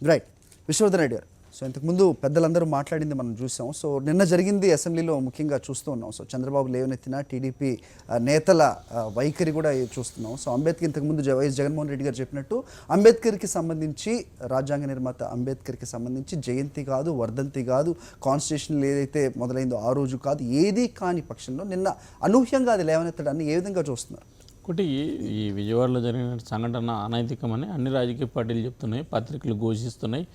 Right. Vishwavardhan Reddy గారు, so ఇంతకుముందు పెద్దలందరూ మాట్లాడింది మనం చూసాం. సో నిన్న జరిగింది అసెంబ్లీలో ముఖ్యంగా చూస్తూ ఉన్నాం. సో చంద్రబాబు లేవనెత్తిన టీడీపీ నేతల వైఖరి కూడా చూస్తున్నాం. సో అంబేద్కర్ ఇంతకుముందు వైఎస్ జగన్మోహన్ రెడ్డి గారు చెప్పినట్టు అంబేద్కర్కి సంబంధించి, రాజ్యాంగ నిర్మాత అంబేద్కర్కి సంబంధించి జయంతి కాదు, వర్ధంతి కాదు, కాన్స్టిట్యూషన్ ఏదైతే మొదలైందో ఆ రోజు కాదు, ఏది కాని పక్షంలో నిన్న అనూహ్యంగా అది లేవనెత్తడాన్ని ఏ విధంగా చూస్తున్నారు? ఒకటి, ఈ విజయవాడలో జరిగిన సంఘటన అనైతికమని అన్ని రాజకీయ పార్టీలు చెప్తున్నాయి, పత్రికలు ఘోషిస్తున్నాయి,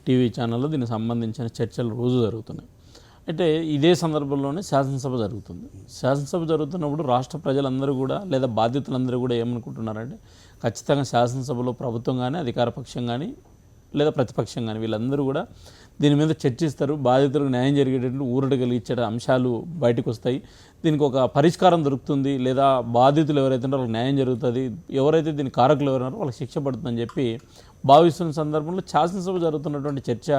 టీవీ ఛానల్లో దీనికి సంబంధించిన చర్చలు రోజు జరుగుతున్నాయి. అయితే ఇదే సందర్భంలోనే శాసనసభ జరుగుతుంది. శాసనసభ జరుగుతున్నప్పుడు రాష్ట్ర ప్రజలందరూ కూడా లేదా బాధ్యతలందరూ కూడా ఏమనుకుంటున్నారంటే, ఖచ్చితంగా శాసనసభలో ప్రభుత్వం కానీ, అధికార పక్షం కానీ లేదా ప్రతిపక్షం కానీ వీళ్ళందరూ కూడా దీని మీద చర్చిస్తారు. బాధితులకు న్యాయం జరిగేటట్టు ఊరట కలిగించే అంశాలు బయటకు వస్తాయి. దీనికి ఒక పరిష్కారం దొరుకుతుంది, లేదా బాధితులు ఎవరైతే ఉన్నారో వాళ్ళకి న్యాయం జరుగుతుంది, ఎవరైతే దీని కారకులు ఎవరున్నారో వాళ్ళకి శిక్ష పడుతుందని చెప్పి భావిస్తున్న సందర్భంలో శాసనసభ జరుగుతున్నటువంటి చర్చ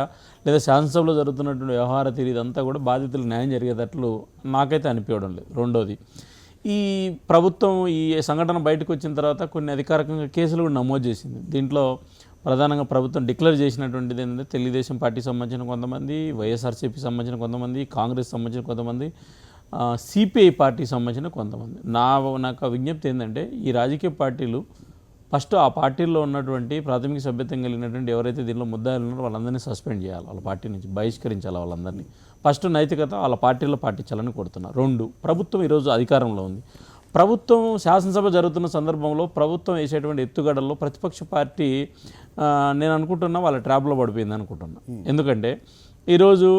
లేదా శాసనసభలో జరుగుతున్నటువంటి వ్యవహార తీరు ఇదంతా కూడా బాధితులకు న్యాయం జరిగేటట్లు నాకైతే అనిపించడం లేదు. రెండోది, ఈ ప్రభుత్వం ఈ సంఘటన బయటకు వచ్చిన తర్వాత కొన్ని అధికారికంగా కేసులు కూడా నమోదు చేసింది. దీంట్లో ప్రధానంగా ప్రభుత్వం డిక్లేర్ చేసినటువంటిది ఏంటంటే, తెలుగుదేశం పార్టీకి సంబంధించిన కొంతమంది, వైఎస్ఆర్సీపీకి సంబంధించిన కొంతమంది, కాంగ్రెస్ సంబంధించిన కొంతమంది, సిపిఐ పార్టీకి సంబంధించిన కొంతమంది. నాకు విజ్ఞప్తి ఏంటంటే, ఈ రాజకీయ పార్టీలు ఫస్ట్ ఆ పార్టీల్లో ఉన్నటువంటి ప్రాథమిక సభ్యత్వం కలిగినటువంటి ఎవరైతే దీనిలో ముద్దాయిలు ఉన్నారో వాళ్ళందరినీ సస్పెండ్ చేయాలి, వాళ్ళ పార్టీ నుంచి బహిష్కరించాలి వాళ్ళందరినీ. ఫస్ట్ నైతికత వాళ్ళ పార్టీలో పాటించాలని కోరుతున్నారు. రెండు, ప్రభుత్వం ఈరోజు అధికారంలో ఉంది. ప్రభుత్వం శాసనసభ జరుగుతున్న సందర్భంలో ప్రభుత్వం వేసేటువంటి ఎత్తుగడల్లో ప్రతిపక్ష పార్టీ నేను అనుకుంటున్నా వాళ్ళ ట్రాప్లో పడిపోయింది అనుకుంటున్నా. ఎందుకంటే ఈరోజు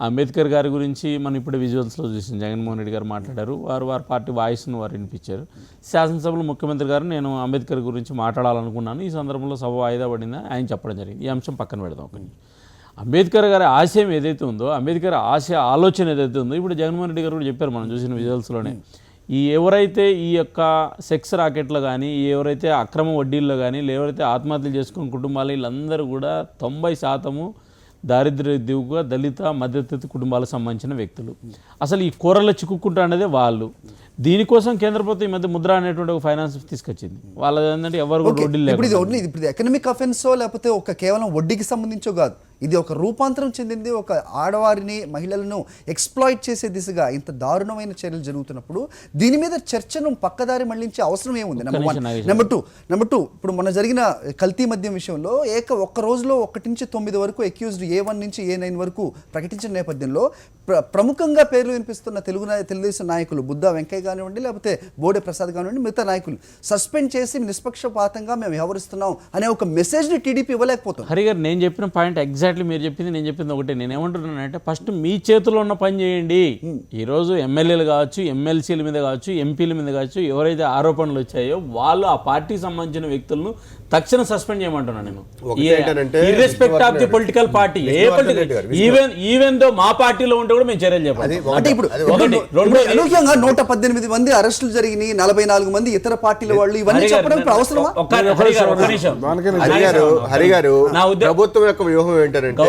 అంబేద్కర్ గారి గురించి మనం ఇప్పుడు విజువల్స్లో చూసిన జగన్మోహన్ రెడ్డి గారు మాట్లాడారు, వారి పార్టీ వాయిస్ను వారు వినిపించారు. శాసనసభలో ముఖ్యమంత్రి గారు నేను అంబేద్కర్ గురించి మాట్లాడాలనుకున్నాను, ఈ సందర్భంలో సభ వాయిదా పడిందా ఆయన చెప్పడం జరిగింది. ఈ అంశం పక్కన పెడదాం. ఒకటి, అంబేద్కర్ గారి ఆశయం ఏదైతే ఉందో, అంబేద్కర్ ఆలోచన ఏదైతే ఉందో, ఇప్పుడు జగన్మోహన్ రెడ్డి గారు కూడా చెప్పారు మనం చూసిన విజువల్స్లోనే, ఎవరైతే ఈ యొక్క సెక్స్ రాకెట్లో కానీ, ఎవరైతే అక్రమ వడ్డీల్లో కానీ, ఎవరైతే ఆత్మహత్యలు చేసుకున్న కుటుంబాలు వీళ్ళందరూ కూడా 90% దారిద్ర్య దిగువ దళిత మధ్యతరగతి కుటుంబాలకు సంబంధించిన వ్యక్తులు. అసలు ఈ కూరల్లో చిక్కుకుంటా అనేది వాళ్ళు. దీనికోసం కేంద్ర ప్రభుత్వం ఈ మధ్య ముద్ర అనేటువంటి ఒక ఫైనాన్స్ తీసుకొచ్చింది. వాళ్ళది ఏంటంటే ఎవరు కూడా వడ్డీలు లేవు. ఇప్పుడు ఎకనామిక్ అఫెన్సో లేకపోతే ఒక కేవలం వడ్డీకి సంబంధించో కాదు, ఇది ఒక రూపాంతరం చెందింది. ఒక ఆడవారిని, మహిళలను ఎక్స్ప్లాయిట్ చేసే దిశగా ఇంత దారుణమైన చర్యలు జరుగుతున్నప్పుడు దీని మీద చర్చను పక్కదారి మళ్లించే అవసరం ఏముంది? నెంబర్ టూ, ఇప్పుడు మొన్న జరిగిన కల్తీ మద్యం విషయంలో ఒక్క రోజులో 1 నుంచి 9 వరకు అక్యూజ్డ్, A1 నుంచి A9 వరకు ప్రకటించిన నేపథ్యంలో ప్రముఖంగా పేర్లు వినిపిస్తున్న తెలుగుదేశం నాయకులు బుద్ధా వెంకయ్య కానివ్వండి, లేకపోతే బోడే ప్రసాద్ కానివ్వండి, మిగతా నాయకులు సస్పెండ్ చేసి నిష్పక్షపాతంగా మేము వ్యవహరిస్తున్నాం అనే ఒక మెసేజ్ని టీడీపీ ఇవ్వలేకపోతుంది. హరి గారు, నేను చెప్పిన పాయింట్ ఎగ్జాక్ట్లీ మీరు చెప్పింది, నేను చెప్పింది ఒకటే. నేను ఏమంటున్నానంటే, ఫస్ట్ మీ చేతిలో ఉన్న పని చేయండి. ఈరోజు ఎమ్మెల్యేలు కావచ్చు, ఎమ్మెల్సీల మీద కావచ్చు, ఎంపీల మీద కావచ్చు, ఎవరైతే ఆరోపణలు వచ్చాయో వాళ్ళు ఆ పార్టీకి సంబంధించిన వ్యక్తులను తక్షణం సస్పెండ్ చేయమంటున్నాను నేను. Irrespective of the political party, ఏ పొలిటికల్, ఈవెన్ దో మా పార్టీలో ఉంటే కూడా మేము చర్యలు చెప్పాలి. అంటే ఇప్పుడు అనూహ్యంగా 118 మంది అరెస్టులు జరిగినాయి, 44 మంది ఇతర పార్టీల వాళ్ళు, ఇవన్నీ చెప్పడం అవసరమా? హరి గారు, ప్రభుత్వం యొక్క వ్యూహం ఏంటంటే,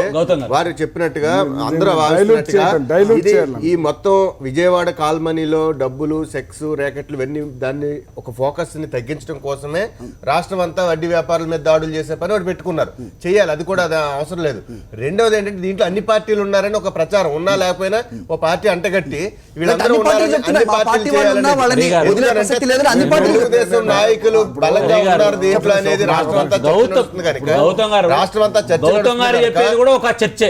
వారు చెప్పినట్టుగా అందరూ ఈ మొత్తం విజయవాడ కాల్మనీలో డబ్బులు, సెక్స్ ర్యాకెట్లు ఇవన్నీ దాన్ని ఒక ఫోకస్ ని తగ్గించడం కోసమే రాష్ట్రం అంతా వడ్డీ వ్యాపారుల మీద దాడులు చేసే పని ఒకటి పెట్టుకున్నారు. చేయాలి, అది కూడా అవసరం లేదు. రెండవది ఏంటంటే, దీంట్లో అన్ని పార్టీలు ఉన్నారని ఒక ప్రచారం, ఉన్నా లేకపోయినా ఒక పార్టీ అంటగట్టి వీళ్ళందరూ ఉన్నారని అన్ని పార్టీలు చేయాలని తెలుగుదేశం నాయకులు బలంగా ఉన్నారు దీంట్లో అనేది రాష్ట్రం అంతా చర్చే.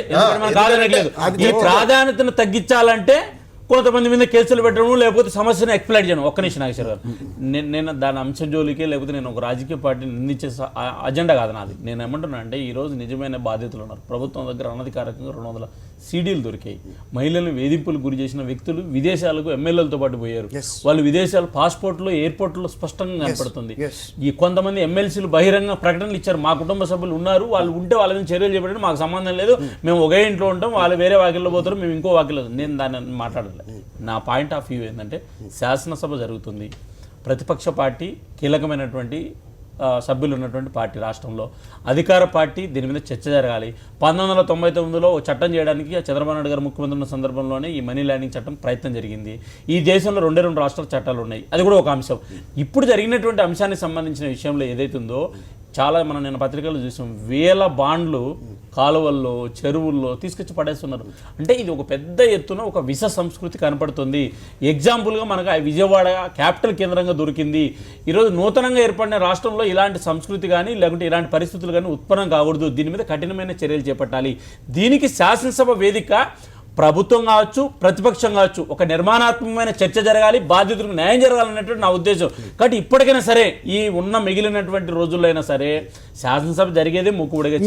ఈ ప్రాధాన్యతను తగ్గించాలంటే కొంతమంది మీద కేసులు పెట్టడం, లేకపోతే సమస్యను ఎక్స్ప్లైట్ చేయడం. ఒక్క నిమిషం నాగేశ్వర గారు, నేను దాని అంశం జోలికే, లేకపోతే నేను ఒక రాజకీయ పార్టీని నిందించే అజెండా కాదు నాది. నేను ఏమంటున్నా అంటే, ఈరోజు నిజమైన బాధ్యతలు ఉన్నారు. ప్రభుత్వం దగ్గర అనధికారికంగా 200 సీడీలు దొరికాయి. మహిళలను వేధింపులకు గురి చేసిన వ్యక్తులు విదేశాలకు ఎమ్మెల్యేలతో పాటు పోయారు. వాళ్ళు విదేశాలు పాస్పోర్ట్లో, ఎయిర్పోర్ట్లో స్పష్టంగా కనపడుతుంది. ఈ కొంతమంది ఎమ్మెల్సీలు బహిరంగ ప్రకటనలు ఇచ్చారు, మా కుటుంబ సభ్యులు ఉన్నారు, వాళ్ళు ఉంటే వాళ్ళ మీద చర్యలు చేపట్టడం మాకు సంబంధం లేదు, మేము ఒకే ఇంట్లో ఉంటాం, వాళ్ళు వేరే వాకిల్లో పోతారు, మేము ఇంకో వాకిల్లో. నేను దాన్ని మాట్లాడలేదు. నా పాయింట్ ఆఫ్ వ్యూ ఏంటంటే, శాసనసభ జరుగుతుంది, ప్రతిపక్ష పార్టీ కీలకమైనటువంటి సభ్యులు ఉన్నటువంటి పార్టీ రాష్ట్రంలో. అధికార పార్టీ దీని మీద చర్చ జరగాలి. 1999లో చట్టం చేయడానికి చంద్రబాబు నాయుడు గారు ముఖ్యమంత్రి ఉన్న సందర్భంలోనే ఈ మనీ ల్యాండింగ్ చట్టం ప్రయత్నం జరిగింది. ఈ దేశంలో 2 రాష్ట్రాల చట్టాలు ఉన్నాయి, అది కూడా ఒక అంశం. ఇప్పుడు జరిగినటువంటి అంశానికి సంబంధించిన విషయంలో ఏదైతే ఉందో చాలా మనం నేను పత్రికల్లో చూసాం, వేల బాండ్లు కాలువల్లో చెరువుల్లో తీసుకొచ్చి పడేస్తున్నారు. అంటే ఇది ఒక పెద్ద ఎత్తున ఒక విష సంస్కృతి కనపడుతుంది. ఎగ్జాంపుల్గా మనకు విజయవాడ క్యాపిటల్ కేంద్రంగా దొరికింది. ఈరోజు నూతనంగా ఏర్పడిన రాష్ట్రంలో ఇలాంటి సంస్కృతి కానీ లేకుంటే ఇలాంటి పరిస్థితులు కానీ ఉత్పన్నం కాకూడదు. దీని మీద కఠినమైన చర్యలు చేపట్టాలి. దీనికి శాసనసభ వేదిక ప్రభుత్వం కావచ్చు, ప్రతిపక్షం కావచ్చు, ఒక నిర్మాణాత్మకమైన చర్చ జరగాలి, బాధితులకు న్యాయం జరగాలనేటువంటి నా ఉద్దేశం. కాబట్టి ఇప్పటికైనా సరే ఈ ఉన్న మిగిలినటువంటి రోజుల్లో అయినా సరే శాసనసభ జరిగేదే మూకుడిగా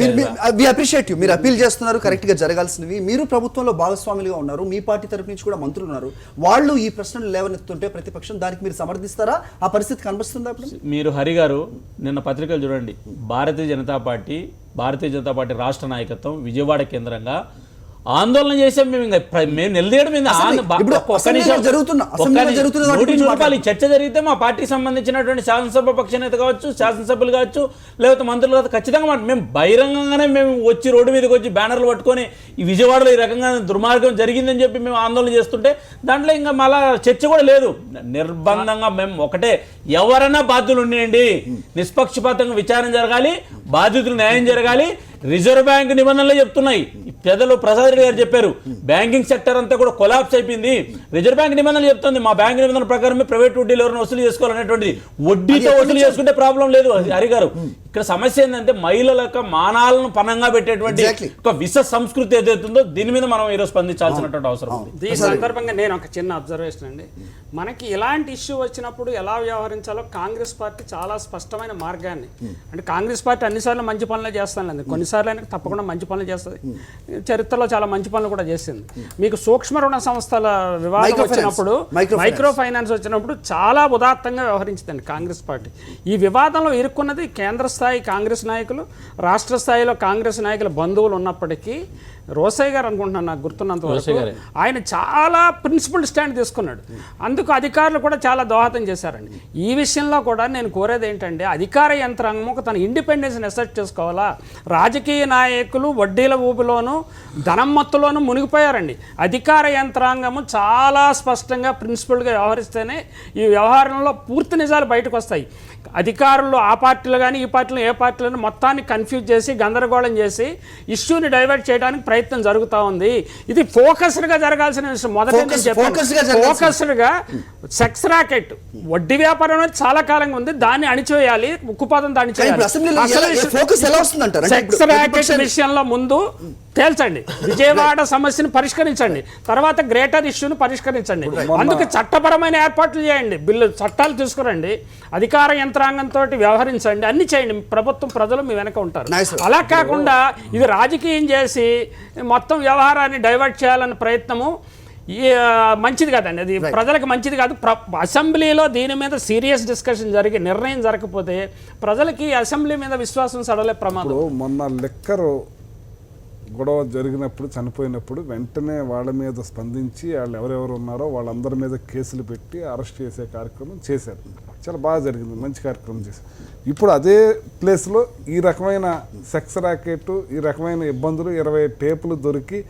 అప్రిషియేట్ మీరు అపీల్ చేస్తున్నారు, కరెక్ట్ గా జరగాల్సినవి. మీరు ప్రభుత్వంలో భాగస్వాములుగా ఉన్నారు, మీ పార్టీ తరపు నుంచి కూడా మంత్రులు ఉన్నారు. వాళ్ళు ఈ ప్రశ్నలు లేవనెత్తుంటే ప్రతిపక్షం దానికి మీరు సమర్థిస్తారా? ఆ పరిస్థితి కనిపిస్తుందా? మీరు హరి గారు నిన్న పత్రికలు చూడండి, భారతీయ జనతా పార్టీ రాష్ట్ర నాయకత్వం విజయవాడ కేంద్రంగా ఆందోళన చేసాం. మేము నిలదీయడం చర్చ జరిగితే మా పార్టీకి సంబంధించినటువంటి శాసనసభ పక్ష నేత కావచ్చు, శాసనసభ్యులు కావచ్చు, లేకపోతే మంత్రులు కావచ్చు, ఖచ్చితంగా మేము బహిరంగంగానే మేము వచ్చి రోడ్డు మీదకి వచ్చి బ్యానర్లు పట్టుకొని ఈ విజయవాడలో ఈ రకంగా దుర్మార్గం జరిగిందని చెప్పి మేము ఆందోళన చేస్తుంటే దాంట్లో ఇంకా మళ్ళా చర్చ కూడా లేదు. నిర్బంధంగా మేము ఒకటే, ఎవరైనా బాధ్యులు ఉండేయండి, నిష్పక్షపాతంగా విచారణ జరగాలి, బాధితులు న్యాయం జరగాలి. రిజర్వ్ బ్యాంక్ నిబంధనలు చెప్తున్నాయి, పెద్దలు ప్రసాద్ రెడ్డి గారు చెప్పారు, బ్యాంకింగ్ సెక్టర్ అంతా కూడా కొలాప్స్ అయిపోయింది. రిజర్వ్ బ్యాంక్ నిబంధనలు చెప్తుంది, మా బ్యాంక్ నిబంధనల ప్రకారమే ప్రైవేట్ వడ్డీలు ఎవరైనా వసూలు చేసుకోవాలనేటువంటిది. వడ్డీతో వసూలు చేసుకుంటే ప్రాబ్లం లేదు హరి గారు. ఇక్కడ సమస్య ఏంటంటే మహిళల యొక్క మానాలను పనంగా పెట్టేటువంటి ఒక విష సంస్కృతి ఏదైతుందో దీని మీద మనం ఈరోజు స్పందించాల్సినటువంటి అవసరం ఉంది. ఈ సందర్భంగా నేను ఒక చిన్న అబ్జర్వేషన్ అండి, మనకి ఇలాంటి ఇష్యూ వచ్చినప్పుడు ఎలా వ్యవహరించాలో కాంగ్రెస్ పార్టీ చాలా స్పష్టమైన మార్గాన్ని, అంటే కాంగ్రెస్ పార్టీ అన్నిసార్లు మంచి పనులే చేస్తానులేదు, కొన్నిసార్లు అయినా తప్పకుండా మంచి పనులు చేస్తుంది. చరిత్రలో చాలా మంచి పనులు కూడా చేసింది. మీకు సూక్ష్మ రుణ సంస్థల వివాదం వచ్చినప్పుడు, మైక్రో ఫైనాన్స్ వచ్చినప్పుడు చాలా ఉదాత్తంగా వ్యవహరించిందండి కాంగ్రెస్ పార్టీ. ఈ వివాదంలో ఇరుక్కున్నది కేంద్ర స్థాయి కాంగ్రెస్ నాయకులు, రాష్ట్ర స్థాయిలో కాంగ్రెస్ నాయకుల బంధువులు ఉన్నప్పటికీ రోసయ్య గారు అనుకుంటున్నాను, నాకు గుర్తున్నంత వరకు ఆయన చాలా ప్రిన్సిపల్ స్టాండ్ తీసుకున్నాడు. అందుకు అధికారులు కూడా చాలా దోహదం చేశారండి. ఈ విషయంలో కూడా నేను కోరేది ఏంటంటే అధికార యంత్రాంగం తన ఇండిపెండెన్స్ని అసెట్ చేసుకోవాలా. రాజకీయ నాయకులు వడ్డీల ఊపిలోనూ ధనం మత్తులోనూ మునిగిపోయారండి. అధికార యంత్రాంగము చాలా స్పష్టంగా ప్రిన్సిపల్గా వ్యవహరిస్తేనే ఈ వ్యవహారంలో పూర్తి నిజాలు బయటకు వస్తాయి. అధికారులు ఆ పార్టీలు కానీ ఈ పార్టీలు ఏ పార్టీలను మొత్తాన్ని కన్ఫ్యూజ్ చేసి గందరగోళం చేసి ఇష్యూని డైవర్ట్ చేయడానికి ప్రయత్నం జరుగుతూ ఉంది. ఇది ఫోకస్డ్గా జరగాల్సిన విషయం. మొదటి ఫోకస్డ్గా సెక్స్ ర్యాకెట్ వడ్డీ వ్యాపారం అనేది చాలా కాలంగా ఉంది, దాన్ని అణిచివేయాలి, ఉక్కుపాదం దాన్ని చేయాలి. సెక్స్ ర్యాకెట్ విషయంలో ముందు తేల్చండి, విజయవాడ సమస్యను పరిష్కరించండి, తర్వాత గ్రేటర్ ఇష్యూను పరిష్కరించండి. అందుకు చట్టపరమైన ఏర్పాట్లు చేయండి, చట్టాలు తీసుకురండి, అధికార యంత్రాంగంతో వ్యవహరించండి, అన్ని చేయండి. ప్రభుత్వం ప్రజలు మీ వెనక ఉంటారు. అలా కాకుండా ఇది రాజకీయం చేసి మొత్తం వ్యవహారాన్ని డైవర్ట్ చేయాలన్న ప్రయత్నము మంచిది కాదండి, అది ప్రజలకు మంచిది కాదు. అసెంబ్లీలో దీని మీద సీరియస్ డిస్కషన్ జరిగి నిర్ణయం జరగకపోతే ప్రజలకి అసెంబ్లీ మీద విశ్వాసం సడలే ప్రమాదం. మొన్న లెక్కరు గొడవ జరిగినప్పుడు చనిపోయినప్పుడు వెంటనే వాళ్ళ మీద స్పందించి వాళ్ళు ఎవరెవరు ఉన్నారో వాళ్ళందరి మీద కేసులు పెట్టి అరెస్ట్ చేసే కార్యక్రమం చేశారు. చాలా బాగా జరిగింది, మంచి కార్యక్రమం చేశారు. ఇప్పుడు అదే ప్లేస్లో ఈ రకమైన సెక్స్ ర్యాకెట్, ఈ రకమైన ఇబ్బందులు 20 టేపులు దొరికి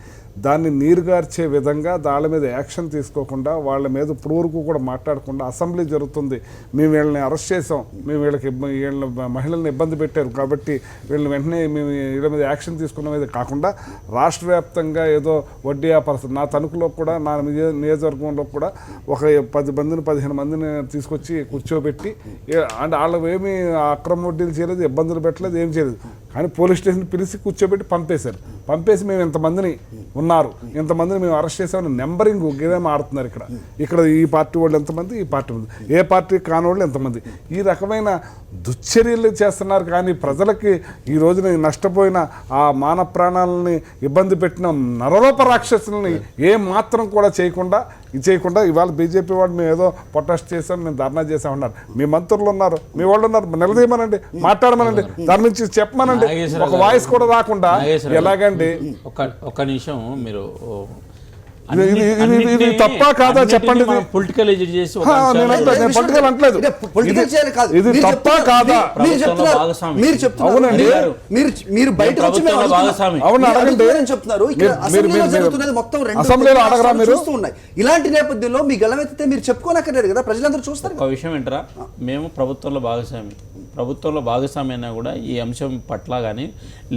దాన్ని నీరుగార్చే విధంగా వాళ్ళ మీద యాక్షన్ తీసుకోకుండా, వాళ్ళ మీద ఇప్పుడు వరకు కూడా మాట్లాడకుండా అసెంబ్లీ జరుగుతుంది, మేము వీళ్ళని అరెస్ట్ చేసాం, మేము వీళ్ళ మహిళల్ని ఇబ్బంది పెట్టారు కాబట్టి వీళ్ళని వెంటనే మేము వీళ్ళ మీద యాక్షన్ తీసుకున్న మీద కాకుండా రాష్ట్ర వ్యాప్తంగా ఏదో వడ్డీ వ్యాపారస్తులు, నా తణుకులో కూడా నా నియోజకవర్గంలో కూడా ఒక 10 మందిని 15 మందిని తీసుకొచ్చి కూర్చోబెట్టి అంటే వాళ్ళు ఏమీ అక్రమ వడ్డీలు చేయలేదు, ఇబ్బందులు పెట్టలేదు, ఏం చేయలేదు. కానీ పోలీస్ స్టేషన్ పిలిచి కూర్చోబెట్టి పంపేశారు. పంపేసి మేము ఇంతమందిని ఉన్నారు, ఇంతమందిని మేము అరెస్ట్ చేసామని నెంబరింగ్ గేమ్ ఆడుతున్నారు. ఇక్కడ ఈ పార్టీ వాళ్ళు ఎంతమంది, ఈ పార్టీ ఉంది, ఏ పార్టీ కాని వాళ్ళు ఎంతమంది, ఈ రకమైన దుశ్చర్యలు చేస్తున్నారు. కానీ ప్రజలకి ఈ రోజున నష్టపోయిన ఆ మానవ ప్రాణాలని ఇబ్బంది పెట్టిన నరరూప రాక్షసులని ఏం మాత్రం కూడా చేయకుండా ఇవాళ బీజేపీ వాళ్ళు మేము ఏదో ప్రొటెస్ట్ చేసాం, మేము ధర్నా చేసామన్నారు. మీ మంత్రులు ఉన్నారు, మీ వాళ్ళు ఉన్నారు, నిలదీయమనండి, మాట్లాడమనండి, దాని నుంచి చెప్పమనండి. ఒక వాయిస్ కూడా రాకుండా ఎలాగండి? ఒక్క నిమిషం, మీరు ఇది తప్పా కాదా చెప్పండి. పొలిటికల్ ఎడ్యుకేట్ చేసి ఒక నేను అంశాన్ని పొలిటికల్ అంటలేదు. పొలిటికల్ చేయాలి కాదు. ఇది మీరు తప్పా చెప్తున్నారు, కాదా? మీరు చెప్తున్నారు, భాగస్వామి. మీరు చెప్తున్నారు, అవునండి. మీరు బయటకు వచ్చి మేము ప్రభుత్వంలో అడుగుతున్నాం. భాగస్వామి. అవును, మీరు అడగండి. అడుగుతున్నారని చెప్తున్నారు. ఇక్కడ అసెంబ్లీలో జరుగుతున్నది మొత్తం రెండు అసెంబ్లీలో అడగరా మీరు? చూస్తూ ఉన్నాయి. ఇలాంటి నేపథ్యంలో మీ గలమెత్తితే మీరు చెప్పుకోనక్కర్లేదు కదా, ప్రజలందరూ చూస్తారు ఒక విషయం ఏంటరా, మేము ప్రభుత్వంలో భాగస్వామి అయినా కూడా ఈ అంశం పట్ల కానీ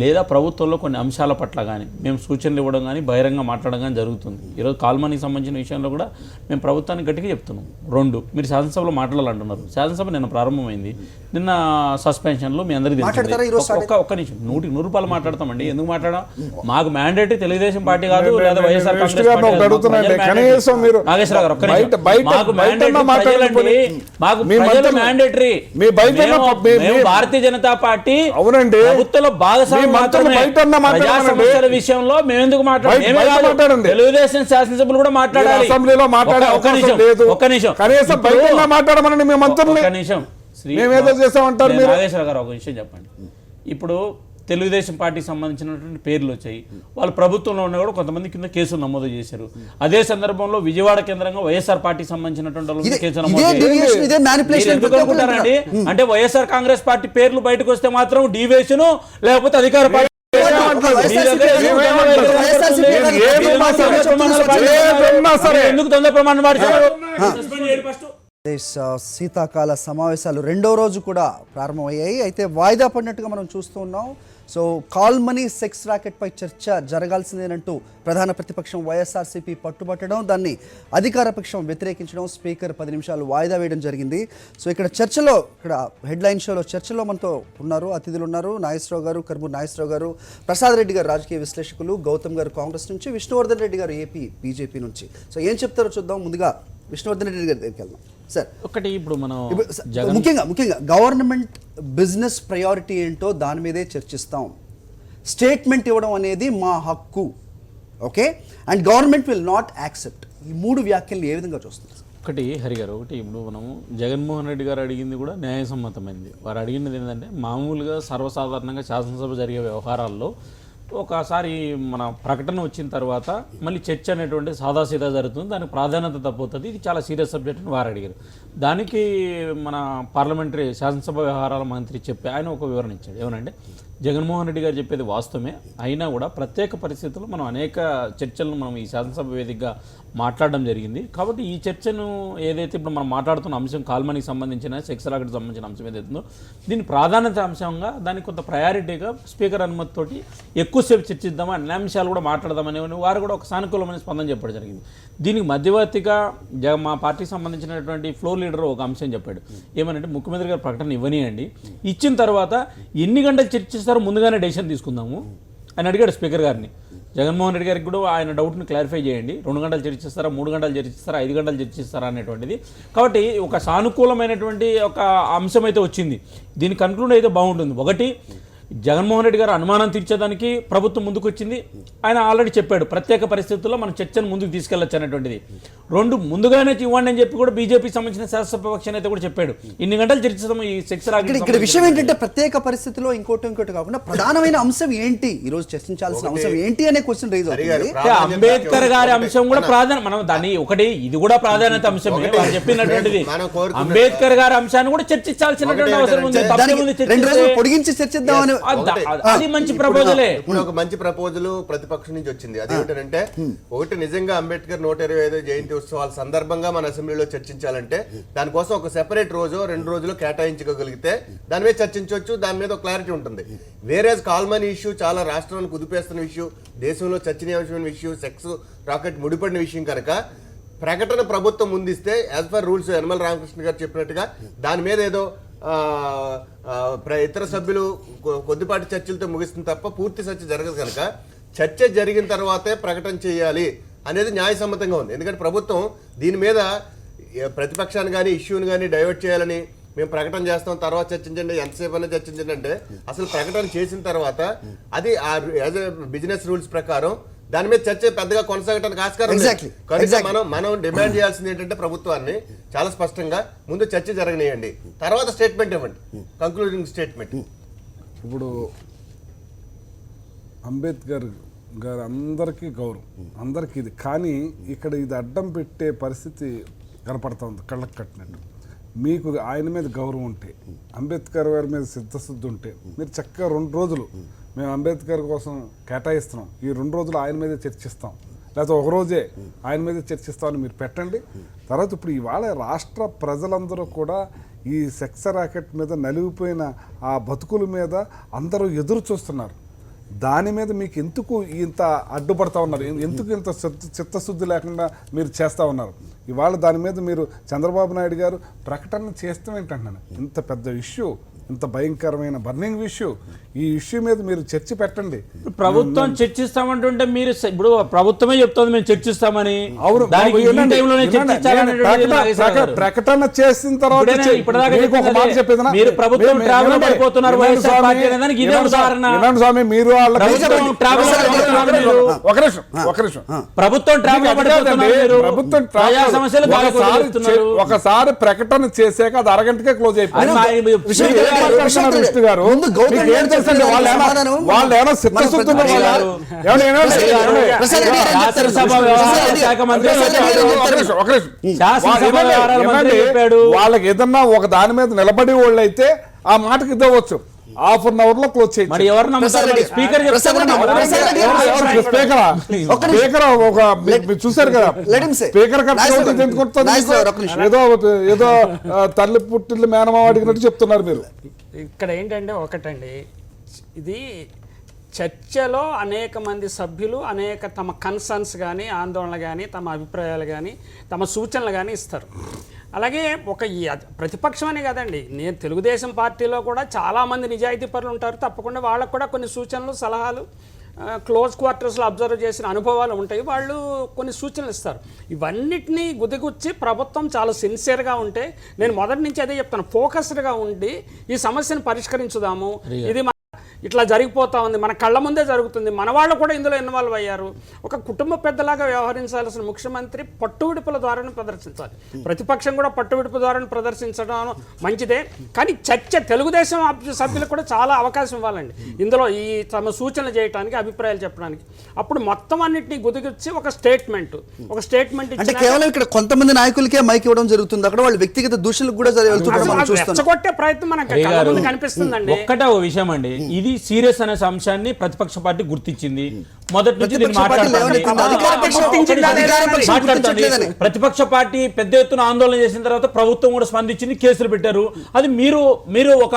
లేదా ప్రభుత్వంలో కొన్ని అంశాల పట్ల కానీ మేము సూచనలు ఇవ్వడం కానీ బహిరంగ మాట్లాడడం కానీ జరుగుతుంది. ఈరోజు కాల్మనీకి సంబంధించిన విషయంలో కూడా మేము ప్రభుత్వానికి గట్టిగా చెప్తున్నాం. రెండు, మీరు శాసనసభలో మాట్లాడాలంటున్నారు. శాసనసభ నిన్న ప్రారంభమైంది. నిన్న సస్పెన్షన్లో మీ అందరికీ ఒక్క నిమిషం 100% మాట్లాడతామండి. ఎందుకు మాట్లాడడం? మాకు మ్యాండేటరీ తెలుగుదేశం పార్టీ కాదు లేదా వైఎస్ఆర్ కాంగ్రెస్ నాగేశ్వరరావు గారు ఒక్క నిమిషం. మాకు ప్రజలు మ్యాండేటరీ. మేము భారతీయ జనతా పార్టీ అవునండి ప్రభుత్వంలో భాగస్వామి ప్రజా సమస్యల విషయంలో మేము ఎందుకు మాట్లాడాలి? తెలుగుదేశం శాసనసభ్యులు కూడా మాట్లాడాలి. అసెంబ్లీలో ఒక్క నిమిషం మాట్లాడమనండి మేము మంత్రుల్ని. ఒక్క నిమిషం మేమేదో చేసామంటారు మీరు. నాగేశ్వర గారు ఒక విషయం చెప్పండి. ఇప్పుడు తెలుగుదేశం పార్టీకి సంబంధించినటువంటి పేర్లు వచ్చాయి. వాళ్ళు ప్రభుత్వంలో ఉన్న కూడా కొంతమంది కింద కేసులు నమోదు చేశారు. అదే సందర్భంలో విజయవాడ కేంద్రంగా వైఎస్ఆర్ పార్టీకి సంబంధించినటువంటి కేసులు నమోదు. అంటే వైఎస్ఆర్ కాంగ్రెస్ పార్టీ పేర్లు బయటకు వస్తే మాత్రం డీవేషన్ లేకపోతే అధికార పార్టీ ఎందుకు తొందర ప్రమాణం పాటించారు? శీతాకాల సమావేశాలు రెండో రోజు కూడా ప్రారంభమయ్యాయి. అయితే వాయిదా పడినట్టుగా మనం చూస్తూ ఉన్నాం. సో కాల్ మనీ సెక్స్ ర్యాకెట్పై చర్చ జరగాల్సిందేనంటూ ప్రధాన ప్రతిపక్షం వైఎస్ఆర్సీపీ పట్టుబట్టడం, దాన్ని అధికార పక్షం వ్యతిరేకించడం, స్పీకర్ 10 నిమిషాలు వాయిదా వేయడం జరిగింది. సో ఇక్కడ హెడ్లైన్ షోలో చర్చలో మనతో ఉన్నారు, అతిథులు ఉన్నారు. నాగేశ్వరరావు గారు, కర్మూరు నాగేశ్వరరావు గారు, ప్రసాద్ రెడ్డి గారు రాజకీయ విశ్లేషకులు, గౌతమ్ గారు కాంగ్రెస్ నుంచి, విష్ణువర్ధన్ రెడ్డి గారు ఏపీ బీజేపీ నుంచి. సో ఏం చెప్తారో చూద్దాం. ముందుగా విష్ణువర్ధన్ రెడ్డి గారి దగ్గరికి వెళ్దాం సార్. ఒకటి ఇప్పుడు మనం ముఖ్యంగా గవర్నమెంట్ బిజినెస్ ప్రయారిటీ ఏంటో దాని మీదే చర్చిస్తాం. స్టేట్మెంట్ ఇవ్వడం అనేది మా హక్కు, okay, and government will not accept. ఈ 3 వ్యాఖ్యలు ఏ విధంగా చూస్తుంది? ఒకటి హరి గారు, ఒకటి ఇప్పుడు మనము జగన్మోహన్ రెడ్డి గారు అడిగింది కూడా న్యాయసమ్మతమైంది. వారు అడిగినది ఏంటంటే మామూలుగా సర్వసాధారణంగా శాసనసభ జరిగే వ్యవహారాల్లో ఒకసారి మన ప్రకటన వచ్చిన తర్వాత మళ్ళీ చర్చ అనేటువంటి సాదాసీదా జరుగుతుంది, దానికి ప్రాధాన్యత తప్పుతుంది, ఇది చాలా సీరియస్ సబ్జెక్ట్ అని వారు అడిగారు. దానికి మన పార్లమెంటరీ శాసనసభ వ్యవహారాల మంత్రి ఆయన ఒక వివరణ ఇచ్చాడు. ఏమనంటే జగన్మోహన్ రెడ్డి గారు చెప్పేది వాస్తవమే, అయినా కూడా ప్రత్యేక పరిస్థితుల్లో మనం అనేక చర్చలను మనం ఈ శాసనసభ వేదికగా మాట్లాడడం జరిగింది. కాబట్టి ఈ చర్చను ఏదైతే ఇప్పుడు మనం మాట్లాడుతున్న అంశం కాల్మనీకి సంబంధించిన సెక్స్ రాకెట్కి సంబంధించిన అంశం ఏదైతుందో దీని ప్రాధాన్యత అంశంగా దానికి కొంత ప్రయారిటీగా స్పీకర్ అనుమతితోటి ఎక్కువసేపు చర్చిద్దామా, అన్ని అంశాలు కూడా మాట్లాడదామని వారు కూడా ఒక సానుకూలమైన స్పందన చెప్పడం జరిగింది. దీనికి మధ్యవర్తిగా మా పార్టీకి సంబంధించినటువంటి ఫ్లోర్ లీడర్ ఒక అంశం చెప్పాడు. ఏమనంటే ముఖ్యమంత్రి గారు ప్రకటన ఇవ్వనియండి, ఇచ్చిన తర్వాత ఎన్ని గంటలు చర్చిస్తారో ముందుగానే డెసిషన్ తీసుకుందాము అని అడిగాడు స్పీకర్ గారిని. జగన్మోహన్ రెడ్డి గారికి కూడా ఆయన డౌట్ని క్లారిఫై చేయండి. 2 గంటలు చర్చిస్తారా, 3 గంటలు చర్చిస్తారా, 5 గంటలు చర్చిస్తారా అనేటువంటిది. కాబట్టి ఒక సానుకూలమైనటువంటి ఒక అంశం అయితే వచ్చింది. దీని కన్క్లూడ్ అయితే బాగుంటుంది. ఒకటి, జగన్మోహన్ రెడ్డి గారు అనుమానం తీర్చేదానికి ప్రభుత్వం ముందుకు వచ్చింది. ఆయన ఆల్రెడీ చెప్పాడు ప్రత్యేక పరిస్థితుల్లో మనం చర్చను ముందుకు తీసుకెళ్లొచ్చు అనేటువంటిది. 2, ముందుగానే ఇవ్వండి అని చెప్పి కూడా బీజేపీకి సంబంధించిన శాసనసభాపక్ష నేత కూడా చెప్పాడు. ఇన్ని గంటలు చర్చిస్తాము ఈ సెక్స్ రాకెట్. ఇక్కడ విషయం ఏంటంటే ప్రత్యేక పరిస్థితిలో ఇంకోటి కాకుండా ప్రధానమైన అంశం ఏంటి, ఈ రోజు చర్చించాల్సిన అంశం ఏంటి అనే క్వశ్చన్ రైజ్ అవుతుంది. అంబేద్కర్ గారి అంశం కూడా ప్రాధాన్యత, మనం దాన్ని ఒకటి ఇది కూడా ప్రాధాన్యత అంశమే వారు చెప్పినటువంటిది. అంబేద్కర్ గారి అంశాన్ని కూడా చర్చించాల్సినటువంటి అవసరం ఉంది. 2 రోజులు పొడిగించి చర్చిద్దామని అది మంచి ప్రపోజలే. ఇప్పుడు ఒక మంచి ప్రపోజల్ ప్రతిపక్షం నుంచి వచ్చింది. అదేంటంటే ఒకటి, నిజంగా అంబేద్కర్ 125వ జయంతి ఉత్సవాల సందర్భంగా మన అసెంబ్లీలో చర్చించాలంటే దానికోసం ఒక సెపరేట్ రోజు 2 రోజులు కేటాయించగలిగితే దాని మీద చర్చించవచ్చు, దాని మీద ఒక క్లారిటీ ఉంటుంది. వేరే కాల్మనీ ఇష్యూ చాలా రాష్ట్రాన్ని కుదిపేస్తున్న ఇష్యూ, దేశంలో చర్చనీయాంశమైన ఇష్యూ, సెక్స్ రాకెట్ ముడిపడిన విషయం కనుక ప్రకటన ప్రభుత్వం ముందిస్తే as per rules Yanamala Ramakrishna గారు చెప్పినట్టుగా దాని మీద ఏదో ఇతర సభ్యులు కొద్దిపాటి చర్చలతో ముగిస్తుంది తప్ప పూర్తి చర్చ జరగదు. కనుక చర్చ జరిగిన తర్వాతే ప్రకటన చేయాలి అనేది న్యాయసమ్మతంగా ఉంది. ఎందుకంటే ప్రభుత్వం దీని మీద ప్రతిపక్షాన్ని కానీ ఇష్యూని కానీ డైవర్ట్ చేయాలని మేము ప్రకటన చేస్తాం తర్వాత చర్చించండి, ఎంతసేపు అయినా చర్చించండి అంటే అసలు ప్రకటన చేసిన తర్వాత అది యాజ్ ఎ బిజినెస్ రూల్స్ ప్రకారం దాని మీద చర్చ పెద్దగా కొనసాగడానికి ఆస్కారం ఉంది. కనుక మనం డిమాండ్ చేయాల్సింది ఏంటంటే ప్రభుత్వాన్ని చాలా స్పష్టంగా ముందు చర్చ జరగనియండి, తర్వాత స్టేట్మెంట్ ఇవ్వండి, కంక్లూడింగ్ స్టేట్మెంట్. ఇప్పుడు అంబేద్కర్ గారు అందరికీ గౌరవం, అందరికీ ఇది. కానీ ఇక్కడ ఇది అడ్డం పెట్టే పరిస్థితి కనపడుతుంది కళ్ళకు కట్టినట్టు. మీకు ఆయన మీద గౌరవం ఉంటే, అంబేద్కర్ గారి మీద సిద్ధశుద్ధి ఉంటే, మీరు చక్కగా 2 రోజులు మేము అంబేద్కర్ కోసం కేటాయిస్తున్నాం, ఈ 2 రోజులు ఆయన మీదే చర్చిస్తాం, లేకపోతే ఒక రోజే ఆయన మీద చర్చిస్తామని మీరు పెట్టండి. తర్వాత ఇప్పుడు ఇవాళ రాష్ట్ర ప్రజలందరూ కూడా ఈ సెక్స్ ర్యాకెట్ మీద నలిగిపోయిన ఆ బతుకుల మీద అందరూ ఎదురు చూస్తున్నారు. దాని మీద మీకు ఎందుకు ఇంత అడ్డుపడతా ఉన్నారు, ఎందుకు ఇంత చిత్తశుద్ధి లేకుండా మీరు చేస్తూ ఉన్నారు? ఇవాళ దాని మీద మీరు చంద్రబాబు నాయుడు గారు ప్రకటన చేస్తాం ఏంటంటున్నాను. ఇంత పెద్ద ఇష్యూ, ఇంత భయంకరమైన బర్నింగ్ ఇష్యూ, ఈ ఇష్యూ మీద మీరు చర్చ పెట్టండి. ప్రభుత్వం చర్చిస్తామంటుంటే మీరు ఇప్పుడు ప్రభుత్వమే చెప్తోంది మేము చర్చిస్తామని. ప్రకటన చేసిన తర్వాత మీరు ప్రభుత్వం ట్రావెల్ పడిపోతున్నారు స్వామి, మీరు ఒకసారి ప్రకటన చేసాక అది అరగంటకే క్లోజ్ అయిపోయింది. విష్ణు గారు వాళ్ళు ఏమైనా సిద్ధశుద్ధి వాళ్ళకి ఏదన్నా ఒక దాని మీద నిలబడి వాళ్ళు అయితే ఆ మాటకి ఇవ్వచ్చు. ½ అన్ అవర్ లో క్లోజ్ చేయండి. చూసారు కదా స్పీకర్ ఏదో తల్లి పుట్టిల్లు మేనమా అడిగినట్టు చెప్తున్నారు మీరు. ఇక్కడ ఏంటంటే ఒకటండి, ఇది చర్చలో అనేక మంది సభ్యులు అనేక తమ కన్సర్న్స్ కానీ, ఆందోళనలు కానీ, తమ అభిప్రాయాలు కానీ, తమ సూచనలు కానీ ఇస్తారు. అలాగే ఒక ప్రతిపక్షం అనే కదండి, నేను తెలుగుదేశం పార్టీలో కూడా చాలామంది నిజాయితీ పరులు ఉంటారు, తప్పకుండా వాళ్ళకు కూడా కొన్ని సూచనలు, సలహాలు, క్లోజ్ క్వార్టర్స్లో అబ్జర్వ్ చేసిన అనుభవాలు ఉంటాయి, వాళ్ళు కొన్ని సూచనలు ఇస్తారు. ఇవన్నిటినీ గుదిగుచ్చి ప్రభుత్వం చాలా సిన్సియర్గా ఉంటే, నేను మొదటి నుంచి అదే చెప్తాను, ఫోకస్డ్గా ఉండి ఈ సమస్యను పరిష్కరించుదాము, ఇది ఇట్లా జరిగిపోతా ఉంది, మన కళ్ళ ముందే జరుగుతుంది, మన వాళ్ళు కూడా ఇందులో ఇన్వాల్వ్ అయ్యారు. ఒక కుటుంబ పెద్దలాగా వ్యవహరించాల్సిన ముఖ్యమంత్రి పట్టువిడుపుల ద్వారానే ప్రదర్శించాలి. ప్రతిపక్షం కూడా పట్టువిడుపు ద్వారా ప్రదర్శించడం మంచిదే, కానీ చర్చ తెలుగుదేశం సభ్యులకు కూడా చాలా అవకాశం ఇవ్వాలండి ఇందులో, ఈ తమ సూచనలు చేయడానికి, అభిప్రాయాలు చెప్పడానికి. అప్పుడు మొత్తం అన్నింటినీ గుదిగుచ్చి ఒక స్టేట్మెంట్ అంటే కేవలం ఇక్కడ కొంతమంది నాయకులకే మైక్ ఇవ్వడం జరుగుతుంది, అక్కడ వాళ్ళు వ్యక్తిగత దూషణలకు కూడా రెచ్చగొట్టే ప్రయత్నం మనకు కనిపిస్తుందండి. ఒక్కటే ఒక విషయం అండి, ఇది సీరియస్ అనే అంశాన్ని ప్రతిపక్ష పార్టీ గుర్తించింది. మొదటి నుంచి దీన్ని మాట్లాడుతుంది. ప్రతిపక్ష పార్టీ పెద్ద ఎత్తున ఆందోళన చేసిన తర్వాత ప్రభుత్వం కూడా స్పందించింది, కేసులు పెట్టారు. అది మీరు ఒక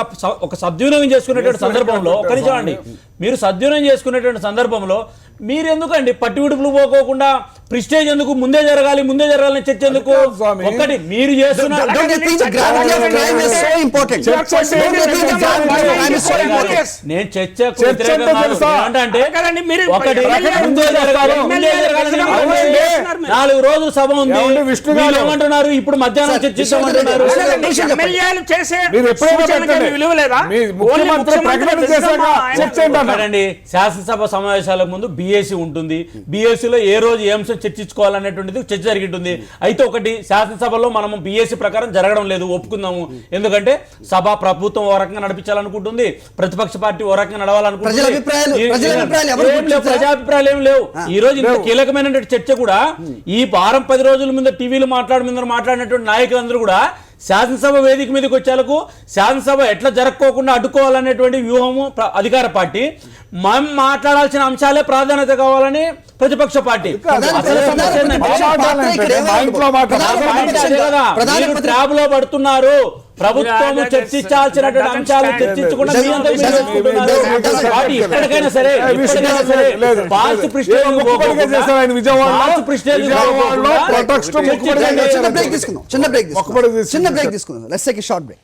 సద్వినియోగం చేసుకునేటువంటి సందర్భంలో, ఒక నిజం అండి, మీరు సద్వినియోగం చేసుకునేటువంటి సందర్భంలో మీరు ఎందుకండి పట్టివిడుపులు పోకోకుండా ప్రిస్టేజ్ ఎందుకు, ముందే జరగాలని చర్చ ఎందుకు? ఒక్కటి మీరు చేస్తున్న నేను చర్చ అంటే 4 రోజులు సభ ఉంది, ఏమంటున్నారు ఇప్పుడు మధ్యాహ్నం చర్చిస్తామంటున్నారు. శాసనసభ సమావేశాల ముందు బిఎస్సి ఉంటుంది, బిఎస్సిలో ఏ రోజు ఏ అంశం చర్చించుకోవాలనేటువంటిది చర్చ జరిగింటుంది. అయితే ఒకటి, శాసనసభలో మనము బిఎస్సి ప్రకారం జరగడం లేదు, ఒప్పుకుందాము. ఎందుకంటే సభ ప్రభుత్వం ఓ రకంగా నడిపించాలనుకుంటుంది, ప్రతిపక్ష పార్టీ ఓ రకంగా నడవాలనుకుంటుంది. ప్రజాభిప్రాయాలు ఏం లేవు. ఈ రోజు ఇంత కీలకమైనటువంటి చర్చ కూడా ఈ వారం 10 రోజుల ముందు టీవీలో మాట్లాడినటువంటి నాయకులందరూ కూడా శాసనసభ వేదిక మీదకి వచ్చేలకు శాసనసభ ఎట్లా జరగకోకుండా అడ్డుకోవాలనేటువంటి వ్యూహము అధికార పార్టీ, మనం మాట్లాడాల్సిన అంశాలే ప్రాధాన్యత కావాలని ప్రతిపక్ష పార్టీ. ట్రాప్ లో పడుతున్నారు. ప్రభుత్వం చర్చించాల్సినటువంటి అంశాలు చర్చించకుండా ఎప్పటికైనా సరే చిన్న బ్రేక్ తీసుకుందాం. Let's take a short break.